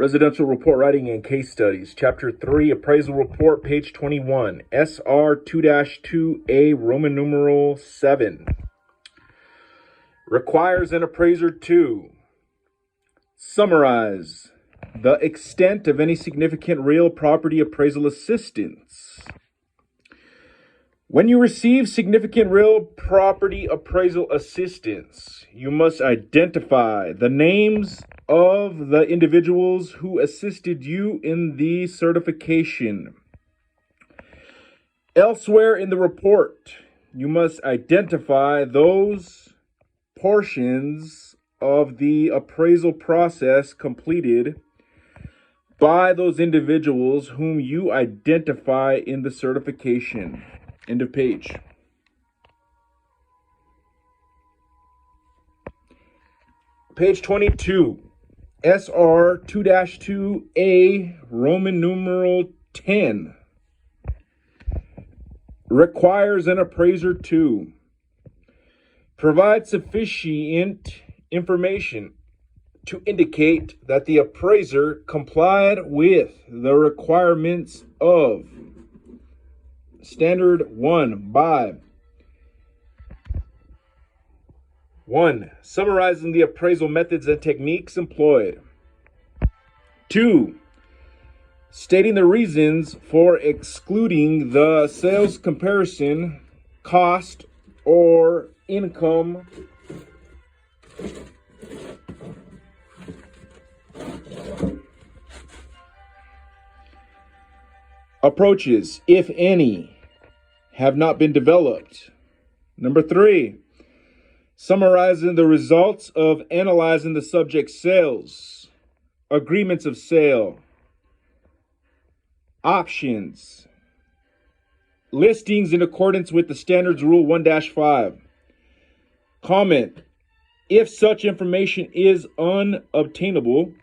Residential Report Writing and Case Studies, Chapter 3, Appraisal Report, page 21, SR 2-2A, Roman numeral 7. Requires an appraiser to summarize the extent of any significant real property appraisal assistance. When you receive significant real property appraisal assistance, you must identify the names of the individuals who assisted you in the certification. Elsewhere in the report, you must identify those portions of the appraisal process completed by those individuals whom you identify in the certification. End of page. Page 22, SR 2-2A, Roman numeral 10. Requires an appraiser to provide sufficient information to indicate that the appraiser complied with the requirements of Standard 1 by 1. Summarizing the appraisal methods and techniques employed. 2. Stating the reasons for excluding the sales comparison, cost, or income approaches, if any, have not been developed. Number 3, summarizing the results of analyzing the subject sales, agreements of sale, options, listings in accordance with the standards rule 1-5. Comment: if such information is unobtainable,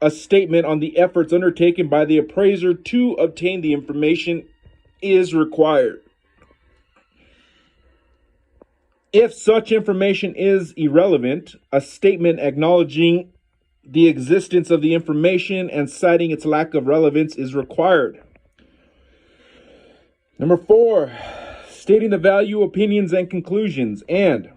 a statement on the efforts undertaken by the appraiser to obtain the information is required. If such information is irrelevant, a statement acknowledging the existence of the information and citing its lack of relevance is required. Number 4, stating the value, opinions, and conclusions. And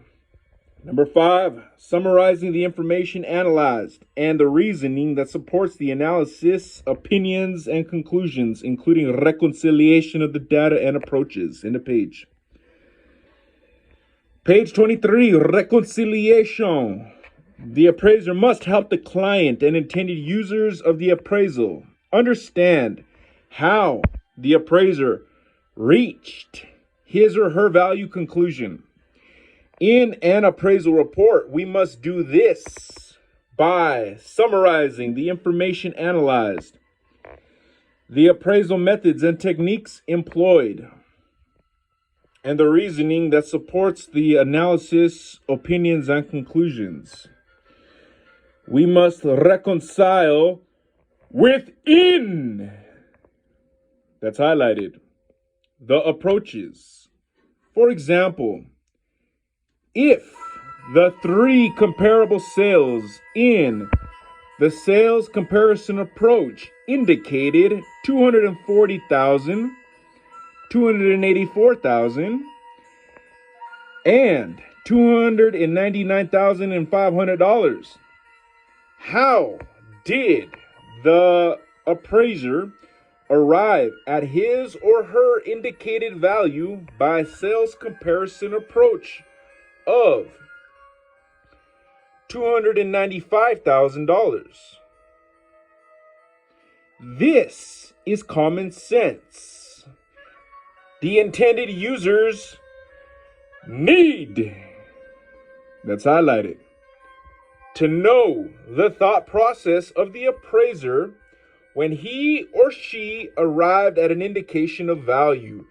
number 5, summarizing the information analyzed and the reasoning that supports the analysis, opinions, and conclusions, including reconciliation of the data and approaches. End of page. Page 23, reconciliation. The appraiser must help the client and intended users of the appraisal understand how the appraiser reached his or her value conclusion. In an appraisal report, we must do this by summarizing the information analyzed, the appraisal methods and techniques employed, and the reasoning that supports the analysis, opinions, and conclusions. We must reconcile within, that's highlighted, the approaches. For example, if the 3 comparable sales in the sales comparison approach indicated $240,000, $284,000, and $299,500, how did the appraiser arrive at his or her indicated value by sales comparison approach of $295,000? This is common sense. The intended users need, that's highlighted, to know the thought process of the appraiser when he or she arrived at an indication of value.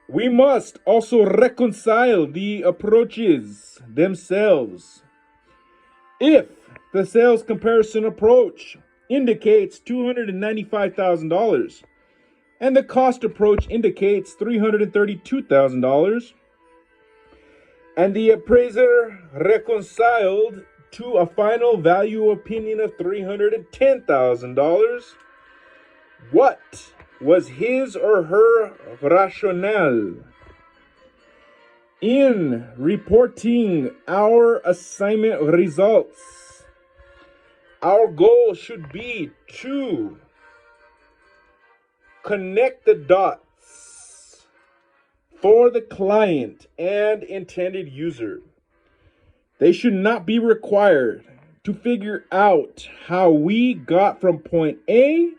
We must also reconcile the approaches themselves. If the sales comparison approach indicates $295,000 and the cost approach indicates $332,000, and the appraiser reconciled to a final value opinion of $310,000, what was his or her rationale in reporting our assignment results? Our goal should be to connect the dots for the client and intended user. They should not be required to figure out how we got from point A,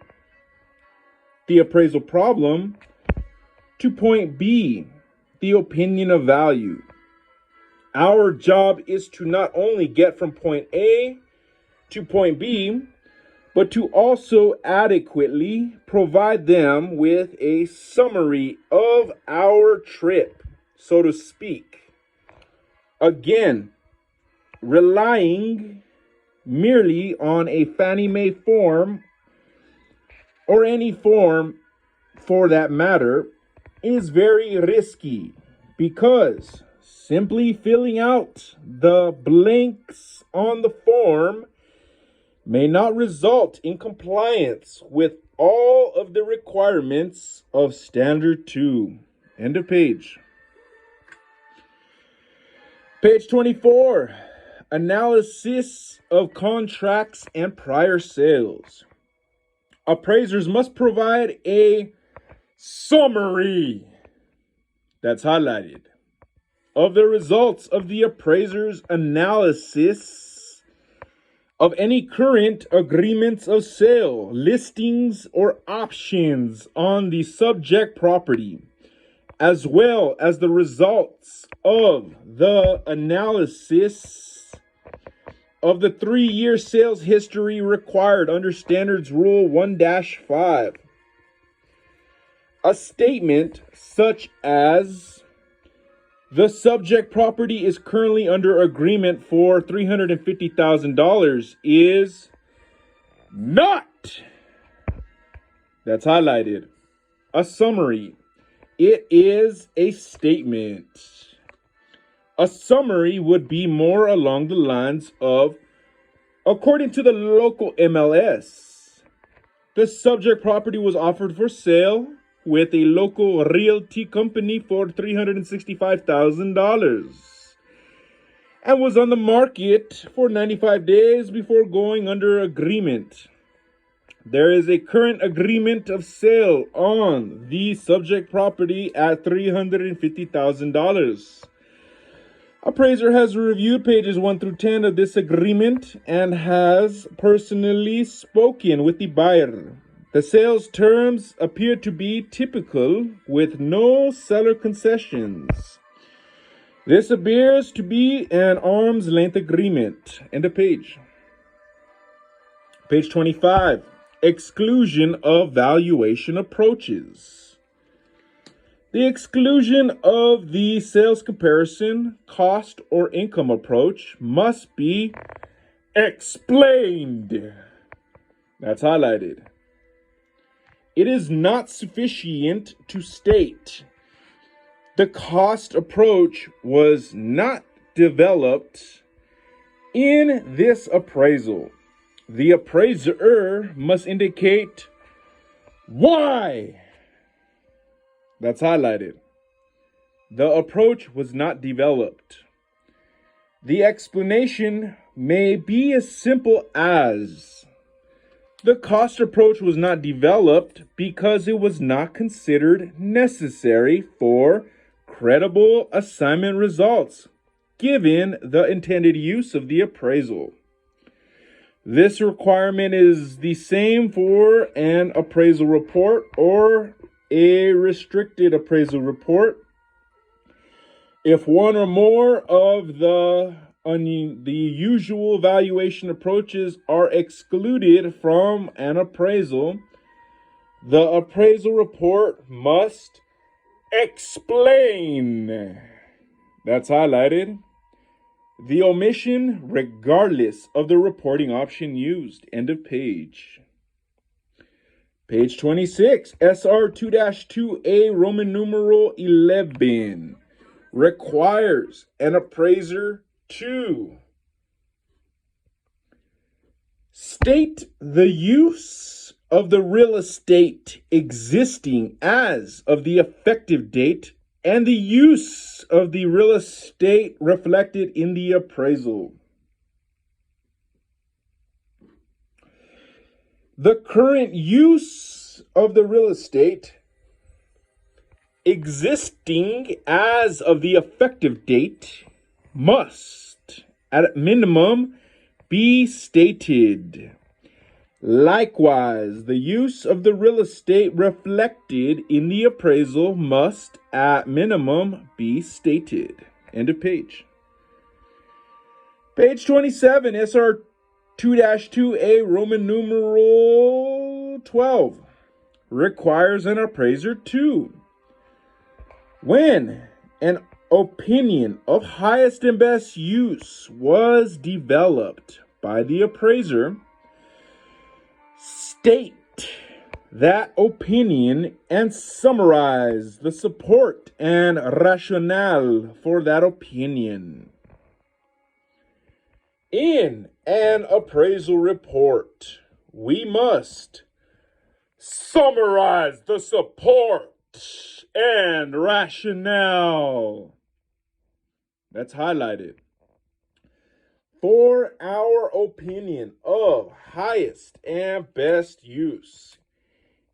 the appraisal problem, to point B, the opinion of value. Our job is to not only get from point A to point B, but to also adequately provide them with a summary of our trip, so to speak. Again, relying merely on a Fannie Mae form, or any form for that matter, is very risky, because simply filling out the blanks on the form may not result in compliance with all of the requirements of Standard 2. End of page. Page 24. Analysis of contracts and prior sales. Appraisers must provide a summary, that's highlighted, of the results of the appraiser's analysis of any current agreements of sale, listings, or options on the subject property, as well as the results of the analysis of the 3-year sales history required under Standards Rule 1-5. A statement such as the subject property is currently under agreement for $350,000 is not, that's highlighted, a summary. It is a statement. A summary would be more along the lines of, according to the local MLS, the subject property was offered for sale with a local realty company for $365,000 and was on the market for 95 days before going under agreement. There is a current agreement of sale on the subject property at $350,000. Appraiser has reviewed pages 1 through 10 of this agreement and has personally spoken with the buyer. The sales terms appear to be typical with no seller concessions. This appears to be an arm's length agreement. End of page. Page 25. Exclusion of valuation approaches. The exclusion of the sales comparison, cost, or income approach must be explained. That's highlighted. It is not sufficient to state the cost approach was not developed in this appraisal. The appraiser must indicate why. That's highlighted. The approach was not developed. The explanation may be as simple as the cost approach was not developed because it was not considered necessary for credible assignment results, given the intended use of the appraisal. This requirement is the same for an appraisal report or a restricted appraisal report. If one or more of the usual valuation approaches are excluded from an appraisal, the appraisal report must explain, that's highlighted, the omission regardless of the reporting option used. End of page. Page 26, SR 2-2A Roman numeral 11 requires an appraiser to State the use of the real estate existing as of the effective date and the use of the real estate reflected in the appraisal. The current use of the real estate existing as of the effective date must, at minimum, be stated. Likewise, the use of the real estate reflected in the appraisal must, at minimum, be stated. End of page. Page 27, SR 2-2A, Roman numeral 12, requires an appraiser to, when an opinion of highest and best use was developed by the appraiser, state that opinion and summarize the support and rationale for that opinion. In an appraisal report, we must summarize the support and rationale. That's highlighted. For our opinion of highest and best use.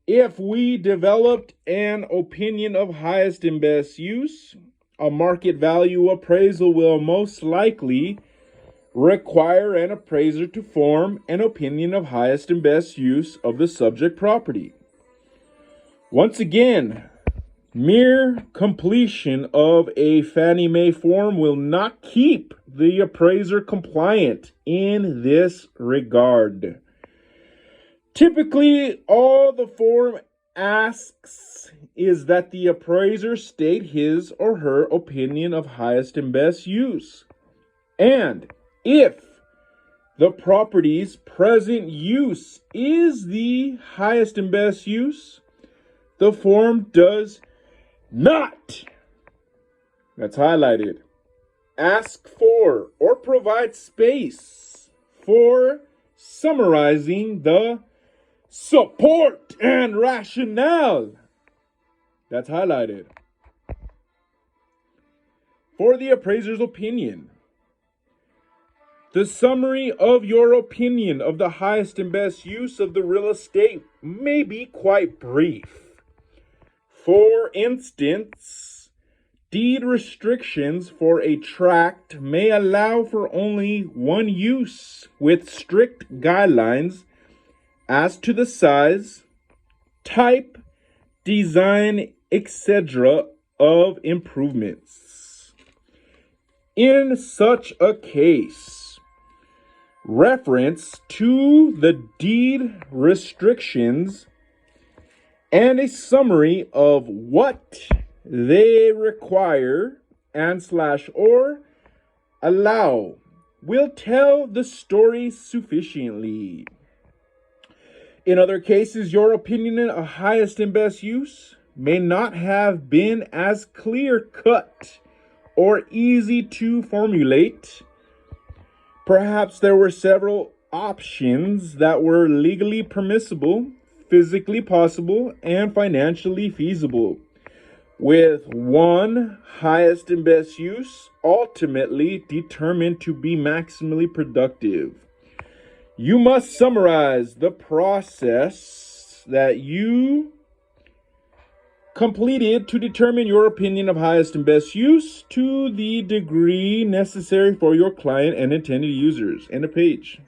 If we developed an opinion of highest and best use, a market value appraisal will most likely require an appraiser to form an opinion of highest and best use of the subject property. Once again, mere completion of a Fannie Mae form will not keep the appraiser compliant in this regard. Typically, all the form asks is that the appraiser state his or her opinion of highest and best use. And if the property's present use is the highest and best use, the form does not, that's highlighted, ask for or provide space for summarizing the support and rationale, that's highlighted, for the appraiser's opinion. The summary of your opinion of the highest and best use of the real estate may be quite brief. For instance, deed restrictions for a tract may allow for only one use with strict guidelines as to the size, type, design, etc. of improvements. In such a case, reference to the deed restrictions and a summary of what they require and / or allow will tell the story sufficiently. In other cases, your opinion of highest and best use may not have been as clear-cut or easy to formulate. Perhaps there were several options that were legally permissible, physically possible, and financially feasible, with one highest and best use ultimately determined to be maximally productive. You must summarize the process that you completed to determine your opinion of highest and best use to the degree necessary for your client and intended users. End of page.